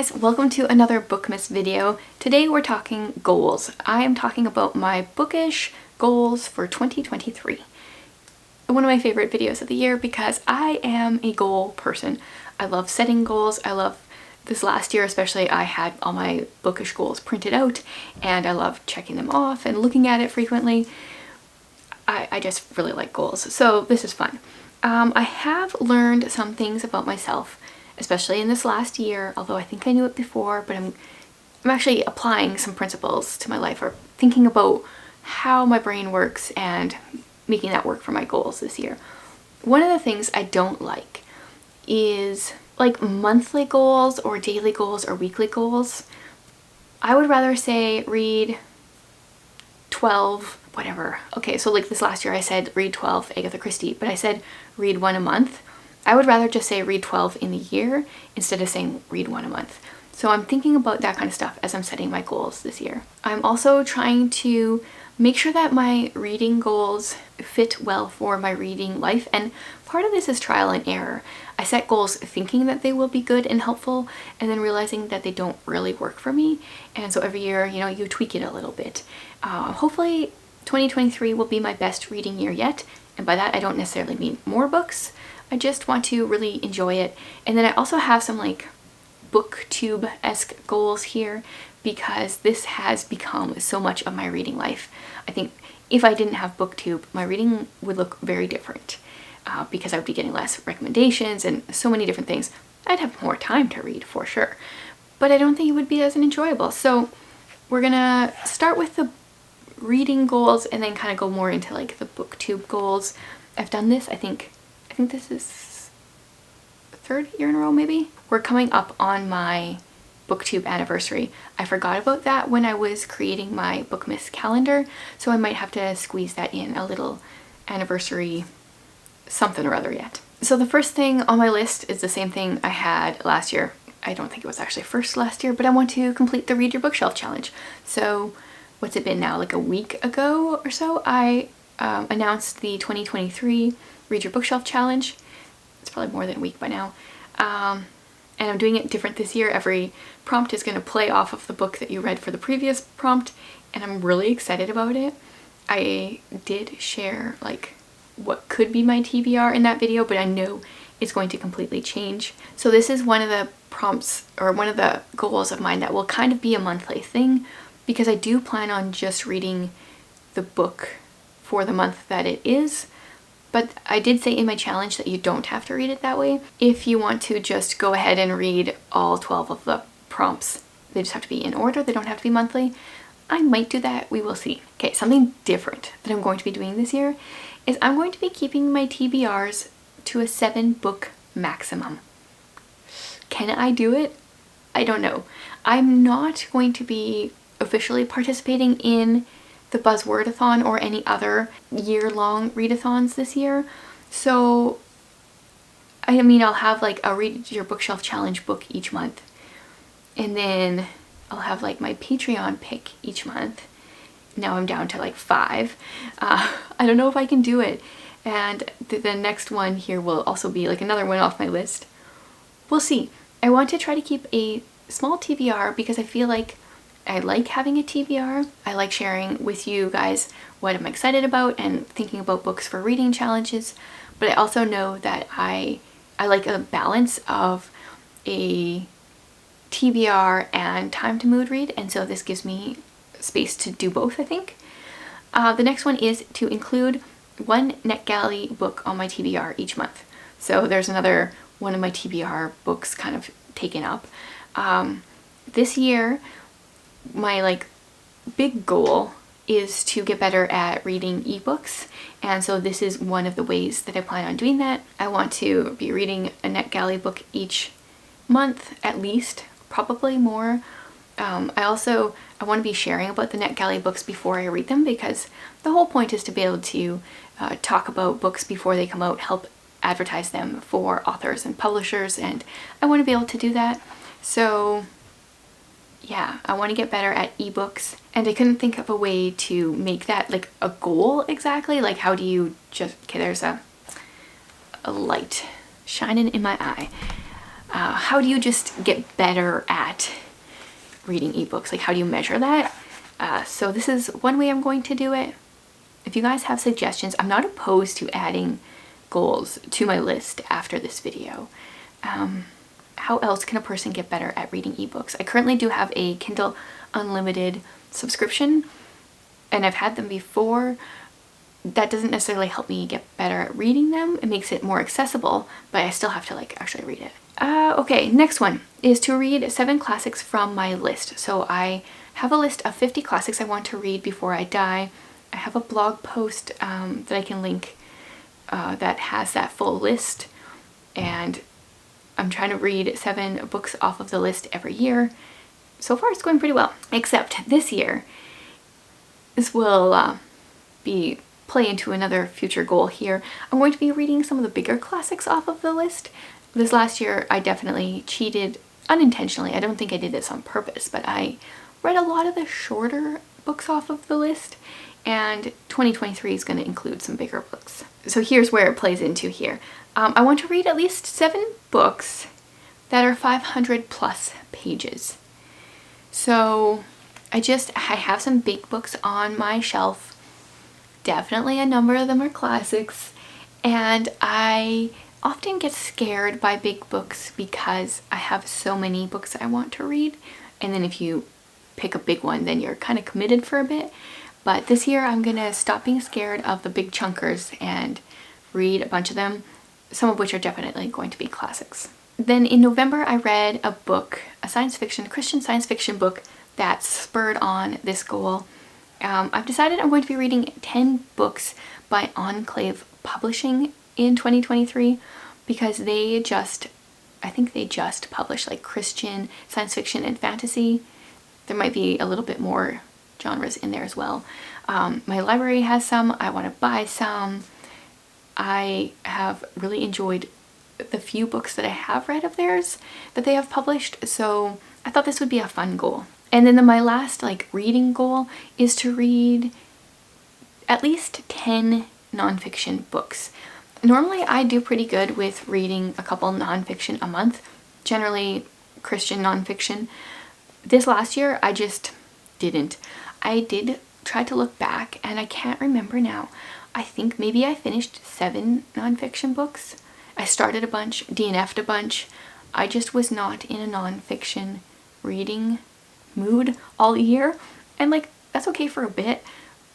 guys, welcome to another Bookmas video. Today we're talking goals. I am talking about my bookish goals for 2023. One of my favorite videos of the year because I am a goal person. I love setting goals. I love this last year especially, I had all my bookish goals printed out and I love checking them off and looking at it frequently. I just really like goals, so this is fun. I have learned some things about myself, especially in this last year, although I think I knew it before, but I'm actually applying some principles to my life or thinking about how my brain works and making that work for my goals this year. One of the things I don't like is like monthly goals or daily goals or weekly goals. I would rather say read 12, whatever. Okay, so like this last year I said read 12 Agatha Christie, but I said read one a month. I would rather just say read 12 in the year instead of saying read one a month. So I'm thinking about that kind of stuff as I'm setting my goals this year. I'm also trying to make sure that my reading goals fit well for my reading life, and part of this is trial and error. I set goals thinking that they will be good and helpful and then realizing that they don't really work for me, and so every year, you know, you tweak it a little bit. Hopefully 2023 will be my best reading year yet, and by that I don't necessarily mean more books. I just want to really enjoy it. And then I also have some like booktube-esque goals here because this has become so much of my reading life. I think if I didn't have booktube, my reading would look very different because I would be getting less recommendations and so many different things. I'd have more time to read for sure, but I don't think it would be as enjoyable. So we're gonna start with the reading goals and then kind of go more into like the booktube goals. I've done this, I think this is the third year in a row maybe. We're coming up on my booktube anniversary. I forgot about that when I was creating my bookmas calendar, so I might have to squeeze that in, a little anniversary something or other yet. So the first thing on my list is the same thing I had last year. I don't think it was actually first last year, but I want to complete the Read Your Bookshelf challenge. So what's it been now, like a week ago or so, I announced the 2023 Read Your Bookshelf challenge. It's probably more than a week by now. And I'm doing it different this year. Every prompt is going to play off of the book that you read for the previous prompt, and I'm really excited about it. I did share like what could be my TBR in that video, but I know it's going to completely change. So this is one of the prompts or one of the goals of mine that will kind of be a monthly thing, because I do plan on just reading the book for the month that it is. But I did say in my challenge that you don't have to read it that way. If you want to just go ahead and read all 12 of the prompts, they just have to be in order, they don't have to be monthly. I might do that, we will see. Okay, something different that I'm going to be doing this year is I'm going to be keeping my TBRs to a 7-book maximum. Can I do it? I don't know. I'm not going to be officially participating in the Buzzwordathon or any other year-long readathons this year. So, I mean, I'll have like a Read Your Bookshelf challenge book each month. And then I'll have like my Patreon pick each month. Now I'm down to like 5. I don't know if I can do it. And the next one here will also be like another one off my list. We'll see. I want to try to keep a small TBR because I feel like I like having a TBR. I like sharing with you guys what I'm excited about and thinking about books for reading challenges, but I also know that I like a balance of a TBR and time to mood read, and so this gives me space to do both, I think. The next one is to include one NetGalley book on my TBR each month. So there's another one of my TBR books kind of taken up. This year, my like big goal is to get better at reading ebooks, and so this is one of the ways that I plan on doing that. I want to be reading a NetGalley book each month at least, probably more. I want to be sharing about the NetGalley books before I read them, because the whole point is to be able to talk about books before they come out, help advertise them for authors and publishers, and I want to be able to do that. So yeah, I want to get better at ebooks, and I couldn't think of a way to make that like a goal exactly. Like, how do you just, okay, there's a light shining in my eye. how do you just get better at reading ebooks? Like, how do you measure that? So this is one way I'm going to do it. If you guys have suggestions, I'm not opposed to adding goals to my list after this video. How else can a person get better at reading ebooks? I currently do have a Kindle Unlimited subscription, and I've had them before. That doesn't necessarily help me get better at reading them. It makes it more accessible, but I still have to like actually read it. Okay, next one is to read 7 classics from my list. So I have a list of 50 classics I want to read before I die. I have a blog post that I can link that has that full list, and I'm trying to read 7 books off of the list every year. So far it's going pretty well, except this year. This will play into another future goal here. I'm going to be reading some of the bigger classics off of the list. This last year I definitely cheated unintentionally. I don't think I did this on purpose, but I read a lot of the shorter books off of the list, and 2023 is going to include some bigger books. So here's where it plays into here. I want to read at least 7 books that are 500 plus pages. So I have some big books on my shelf. Definitely a number of them are classics, and I often get scared by big books because I have so many books I want to read, and then if you pick a big one, then you're kind of committed for a bit. But this year I'm gonna stop being scared of the big chunkers and read a bunch of them, some of which are definitely going to be classics. Then in November I read a book, a Christian science fiction book that spurred on this goal. I've decided I'm going to be reading 10 books by Enclave Publishing in 2023 because I think they just publish like Christian science fiction and fantasy. There might be a little bit more genres in there as well. My library has some. I want to buy some. I have really enjoyed the few books that I have read of theirs that they have published, so I thought this would be a fun goal. And then my last like reading goal is to read at least 10 nonfiction books. Normally I do pretty good with reading a couple nonfiction a month, generally Christian nonfiction. This last year I just didn't. I did try to look back and I can't remember now. I think maybe I finished 7 nonfiction books. I started a bunch, DNF'd a bunch. I just was not in a nonfiction reading mood all year, and like that's okay for a bit,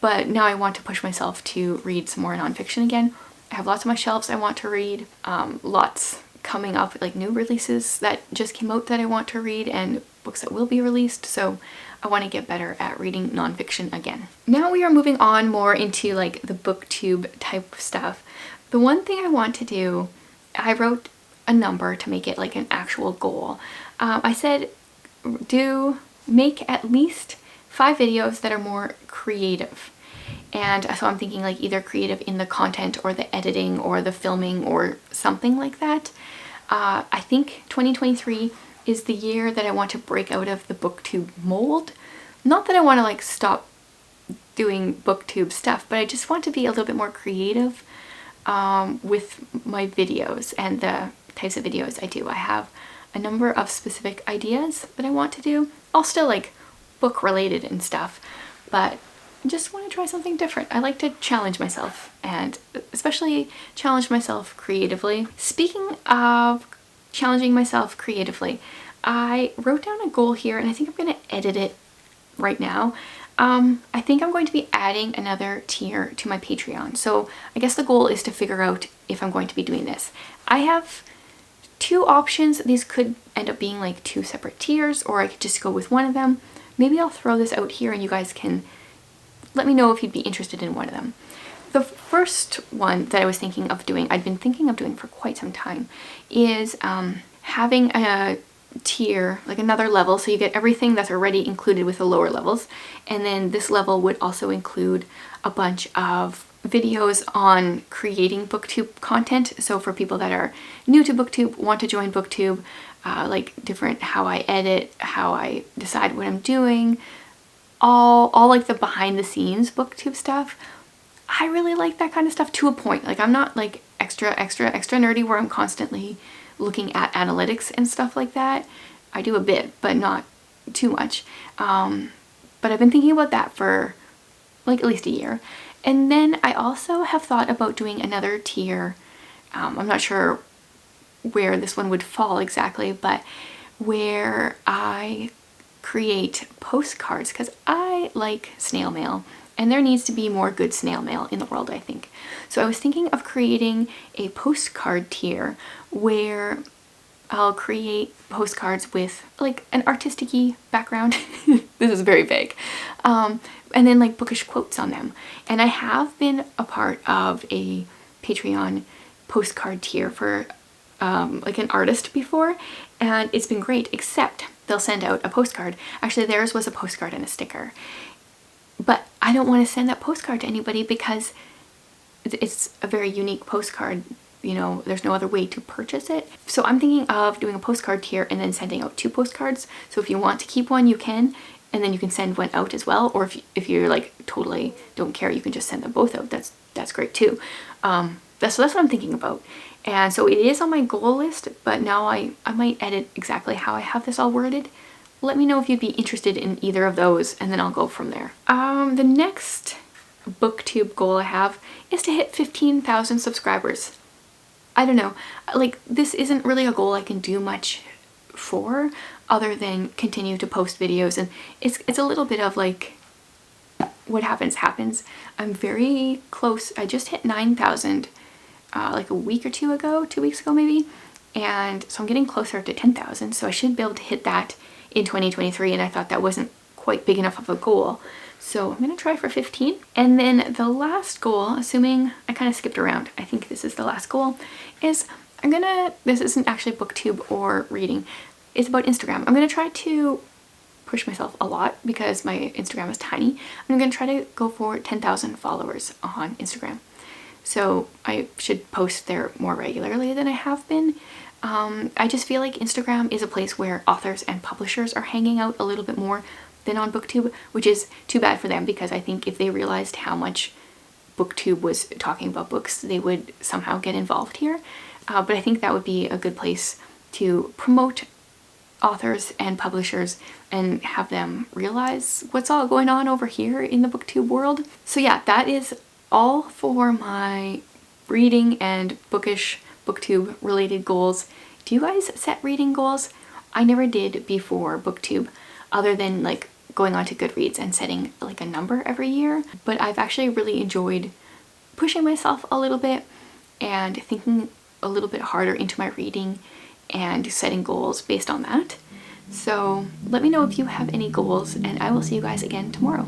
but now I want to push myself to read some more nonfiction again. I have lots on my shelves I want to read, lots coming up, like new releases that just came out that I want to read, and books that will be released, so I want to get better at reading nonfiction again. Now we are moving on more into like the booktube type of stuff. The one thing I want to do, I wrote a number to make it like an actual goal. I said make at least 5 videos that are more creative. And so I'm thinking like either creative in the content or the editing or the filming or something like that. I think 2023 is the year that I want to break out of the booktube mold. Not that I want to like stop doing booktube stuff, but I just want to be a little bit more creative with my videos and the types of videos I do. I have a number of specific ideas that I want to do, all still like book related and stuff, but I just want to try something different. I like to challenge myself, and especially challenge myself creatively. Speaking of challenging myself creatively, I wrote down a goal here and I think I'm going to edit it right now. I think I'm going to be adding another tier to my Patreon. So I guess the goal is to figure out if I'm going to be doing this. I have 2 options. These could end up being like 2 separate tiers, or I could just go with one of them. Maybe I'll throw this out here and you guys can let me know if you'd be interested in one of them. The first one that I was thinking of doing, I'd been thinking of doing for quite some time, is having a tier, like another level, so you get everything that's already included with the lower levels, and then this level would also include a bunch of videos on creating booktube content. So for people that are new to booktube, want to join booktube, like different how I edit, how I decide what I'm doing, all like the behind the scenes booktube stuff. I really like that kind of stuff to a point. Like I'm not like extra nerdy where I'm constantly looking at analytics and stuff like that. I do a bit, but not too much. But I've been thinking about that for like at least a year. And then I also have thought about doing another tier. I'm not sure where this one would fall exactly, but where I create postcards, because I like snail mail and there needs to be more good snail mail in the world, I think. So I was thinking of creating a postcard tier where I'll create postcards with like an artistic-y background. This is very vague. And then like bookish quotes on them. And I have been a part of a Patreon postcard tier for like an artist before, and it's been great, except they'll send out a postcard. Actually, theirs was a postcard and a sticker. But I don't want to send that postcard to anybody because it's a very unique postcard. You know, there's no other way to purchase it. So I'm thinking of doing a postcard tier and then sending out 2 postcards. So if you want to keep one, you can, and then you can send one out as well. Or if you're like totally don't care, you can just send them both out. That's great too. That's what I'm thinking about. And so it is on my goal list, but now I might edit exactly how I have this all worded. Let me know if you'd be interested in either of those, and then I'll go from there. The next booktube goal I have is to hit 15,000 subscribers. I don't know, like this isn't really a goal I can do much for other than continue to post videos, and it's a little bit of like what happens happens. I'm very close. I just hit 9,000 like a week or 2 weeks ago maybe, and so I'm getting closer to 10,000, so I should be able to hit that in 2023, and I thought that wasn't quite big enough of a goal, so I'm gonna try for 15. And then the last goal, assuming I kind of skipped around, I think this is the last goal, is this isn't actually booktube or reading, it's about Instagram. I'm gonna try to push myself a lot because my Instagram is tiny. I'm gonna try to go for 10,000 followers on Instagram. So I should post there more regularly than I have been. I just feel like Instagram is a place where authors and publishers are hanging out a little bit more than on BookTube, which is too bad for them, because I think if they realized how much BookTube was talking about books, they would somehow get involved here. But I think that would be a good place to promote authors and publishers and have them realize what's all going on over here in the BookTube world. So yeah, that is all for my reading and bookish booktube related goals. Do you guys set reading goals? I never did before BookTube, other than like going on to Goodreads and setting like a number every year. But I've actually really enjoyed pushing myself a little bit and thinking a little bit harder into my reading and setting goals based on that. So let me know if you have any goals, and I will see you guys again tomorrow.